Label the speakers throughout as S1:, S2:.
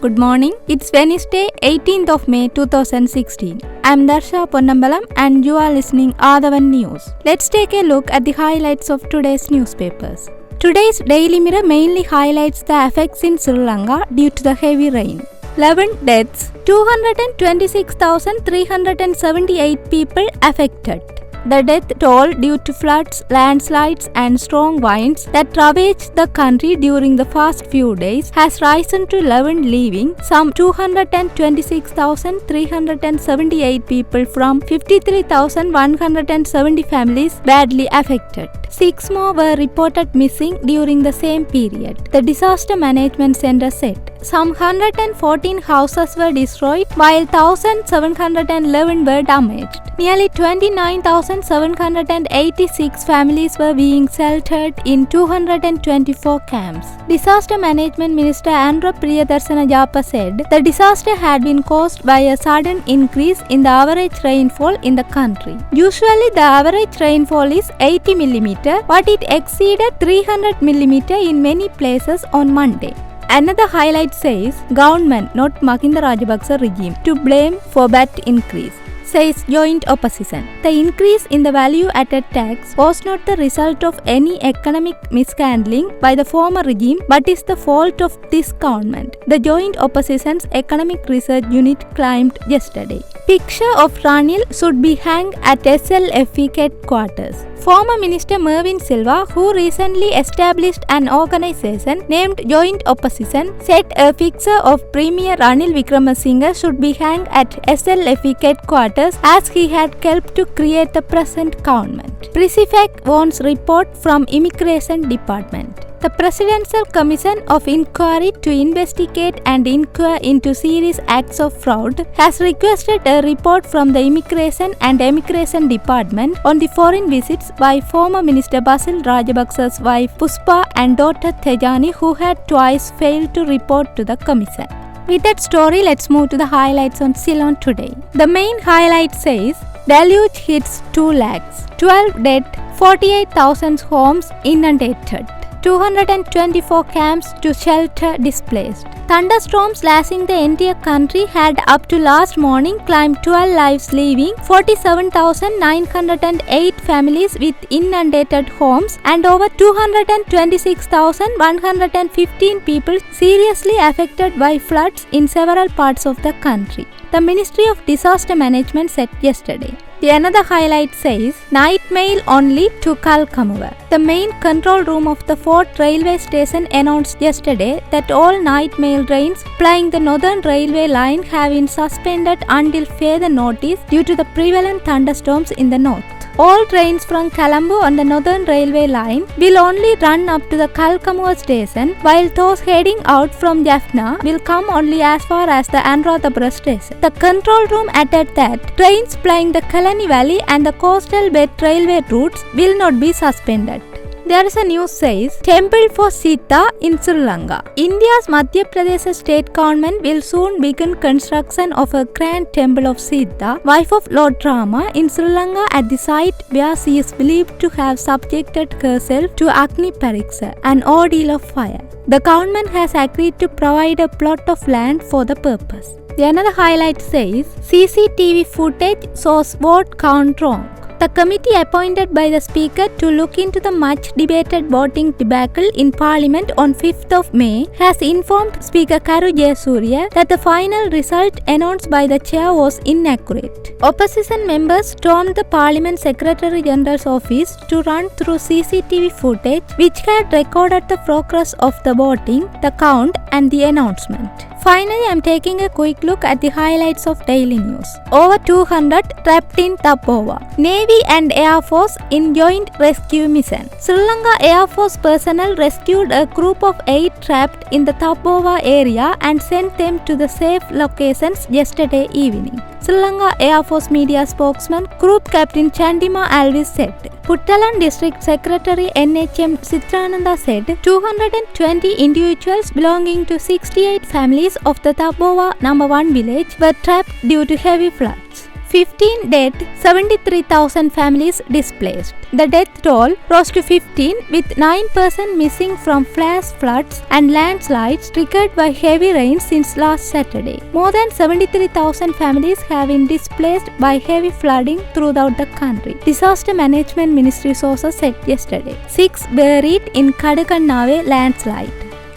S1: Good morning. It's Wednesday, 18th of May 2016. I'm Darsha Ponnambalam and you are listening Athavan News. Let's take a look at the highlights of today's newspapers. Today's Daily Mirror mainly highlights the effects in Sri Lanka due to the heavy rain. 11 deaths, 226,378 people affected. The death toll due to floods, landslides and strong winds that ravaged the country during the past few days has risen to 11, leaving some 226,378 people from 53,170 families badly affected. 6 more were reported missing during the same period, the Disaster Management Center said. Some 114 houses were destroyed while 1,711 were damaged. Nearly 29,786 families were being sheltered in 224 camps. Disaster Management Minister Andra Priyadarsana Japa said the disaster had been caused by a sudden increase in the average rainfall in the country. Usually the average rainfall is 80 mm, but it exceeded 300 mm in many places on Monday. Another highlight says, government, not Mahinda Rajapaksa regime, to blame for VAT increase, says joint opposition. The increase in the value-added tax was not the result of any economic mishandling by the former regime but is the fault of this government, the joint opposition's economic research unit claimed yesterday. Picture of Ranil should be hanged at SLFE headquarters. Former Minister Mervyn Silva, who recently established an organization named Joint Opposition, said a picture of Premier Ranil Wickremesinghe should be hanged at SLFE headquarters as he had helped to create the present government. Pricifec wants report from Immigration Department. The Presidential Commission of Inquiry to investigate and inquire into serious acts of fraud has requested a report from the Immigration and Emigration Department on the foreign visits by former Minister Basil Rajapaksa's wife Puspa and daughter Thejani, who had twice failed to report to the Commission. With that story, let's move to the highlights on Ceylon today. The main highlight says, deluge hits 2 lakhs, 12 dead, 48,000 homes inundated. 224 camps to shelter displaced. Thunderstorms lashing the entire country had up to last morning claimed 12 lives, leaving 47,908 families with inundated homes and over 226,115 people seriously affected by floods in several parts of the country, the Ministry of Disaster Management said yesterday. Another highlight says, night mail only to Kalkamuva. The main control room of the Fort railway station announced yesterday that all night mail trains plying the Northern Railway line have been suspended until further notice due to the prevalent thunderstorms in the north. All trains from Colombo on the Northern Railway line will only run up to the Kalkamuva station, while those heading out from Jaffna will come only as far as the Anuradhapura station. The control room added that trains plying the Kalani Valley and the coastal belt railway routes will not be suspended. There is a news says, Temple for Sita in Sri Lanka. India's Madhya Pradesh state government will soon begin construction of a grand temple of Sita, wife of Lord Rama, in Sri Lanka at the site where she is believed to have subjected herself to Agni Pariksha, an ordeal of fire. The government has agreed to provide a plot of land for the purpose. Another highlight says, CCTV footage shows vote count wrong. The committee appointed by the Speaker to look into the much-debated voting debacle in Parliament on 5th of May has informed Speaker Karu Jayasuriya that the final result announced by the chair was inaccurate. Opposition members stormed the Parliament Secretary General's office to run through CCTV footage which had recorded the progress of the voting, the count and the announcement. Finally, I am taking a quick look at the highlights of daily news. Over 200 trapped in Thabova. Navy and Air Force in joint rescue mission. Sri Lanka Air Force personnel rescued a group of 8 trapped in the Thabova area and sent them to the safe locations yesterday evening. Sri Lanka Air Force media spokesman Group Captain Chandima Alvis said. Puttalam District Secretary NHM Citrananda said 220 individuals belonging to 68 families of the Thabova No. 1 village were trapped due to heavy floods. 15 dead, 73,000 families displaced. The death toll rose to 15 with 9% missing from flash floods and landslides triggered by heavy rain since last Saturday. More than 73,000 families have been displaced by heavy flooding throughout the country, Disaster Management Ministry sources said yesterday. 6 buried in Kadakannave landslide.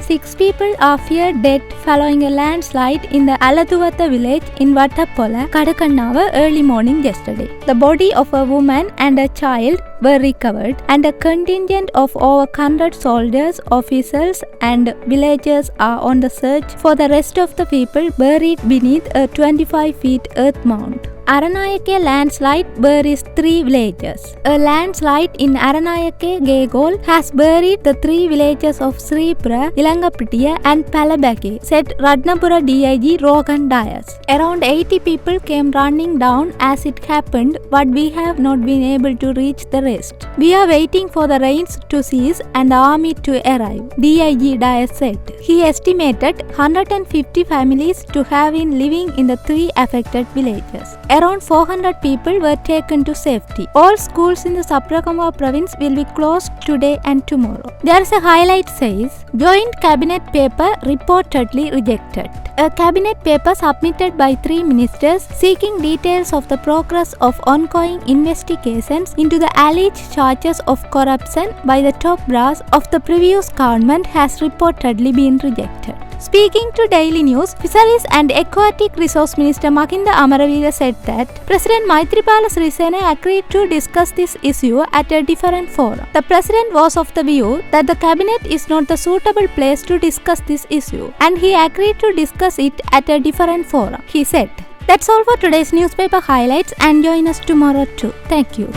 S1: 6 people are feared dead following a landslide in the Alathuvatha village in Vattapola, Kadakannava early morning yesterday. The body of a woman and a child were recovered, and a contingent of over 100 soldiers, officials and villagers are on the search for the rest of the people buried beneath a 25 feet earth mound. Aranayake landslide buries 3 villages. A landslide in Aranayake Gegol has buried the 3 villages of Sripura, Ilangapitiya and Palabake, said Ratnapura DIG Rogan Dias. Around 80 people came running down as it happened, but we have not been able to reach the rest. We are waiting for the rains to cease and the army to arrive, DIG Dias said. He estimated 150 families to have been living in the 3 affected villages. Around 400 people were taken to safety. All schools in the Saprakamwa province will be closed today and tomorrow. There is a highlight says, Joint Cabinet paper reportedly rejected. A cabinet paper submitted by 3 ministers seeking details of the progress of ongoing investigations into the alleged charges of corruption by the top brass of the previous government has reportedly been rejected. Speaking to Daily News, Fisheries and Aquatic Resource Minister Mahinda Amaraveera said that President Maithripala Sirisena agreed to discuss this issue at a different forum. The President was of the view that the Cabinet is not the suitable place to discuss this issue, and he agreed to discuss it at a different forum, he said. That's all for today's newspaper highlights, and join us tomorrow too. Thank you.